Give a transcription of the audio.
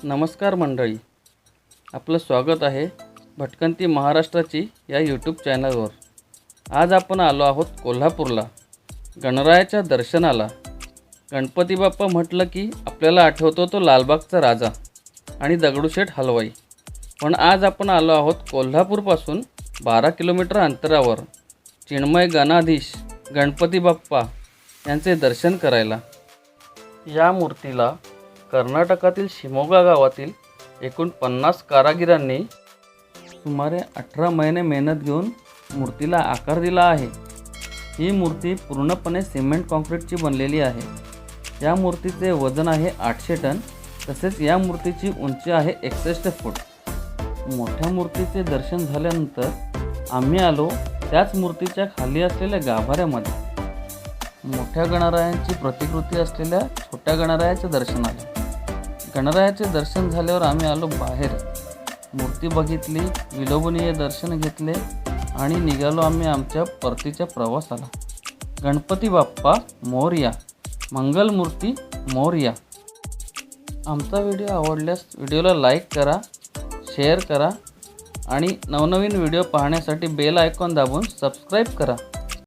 नमस्कार मंडळी, आपलं स्वागत आहे भटकंती महाराष्ट्राची या यूट्यूब चॅनलवर। आज आपण आलो आहोत कोल्हापूरला गणरायाच्या दर्शनाला। गणपती बाप्पा म्हटलं की आपल्याला आठवतो तो लालबागचा राजा आणि दगडूशेठ हलवाई। पण आज आपण आलो आहोत कोल्हापूरपासून 12 किलोमीटर अंतरावर चिन्मय गणाधीश गणपती बाप्पा यांचे दर्शन करायला। या मूर्तीला कर्नाटकातील शिमोगा गावातील एकूण 50 कारागिरांनी सुमारे 18 महिने मेहनत घेऊन मूर्तीला आकार दिला आहे। ही मूर्ती पूर्णपणे सिमेंट कॉन्क्रीटची बनलेली आहे। या मूर्तीचे वजन आहे 800 टन, तसेच या मूर्तीची उंची आहे 61 फूट। मोठ्या मूर्तीचे दर्शन झाल्यानंतर आम्ही आलो त्याच मूर्तीच्या खाली असलेल्या गाभाऱ्यामध्ये मोठ्या गणरायांची प्रतिकृती असलेल्या छोट्या गणरायाचे दर्शन आले। गणरायाचे दर्शन झाल्यावर आम्ही आलो बाहेर, मूर्ती बघितली, विलोभनीय दर्शन घेतले आणि निघालो आम्ही आमच्या परतीच्या प्रवासाला। गणपती बाप्पा मोरया, मंगलमूर्ती मोरया। आमचा व्हिडिओ आवडल्यास व्हिडिओला लाईक करा, शेअर करा आणि नवनवीन व्हिडिओ पाहण्यासाठी बेल आयकॉन दाबून सबस्क्राईब करा।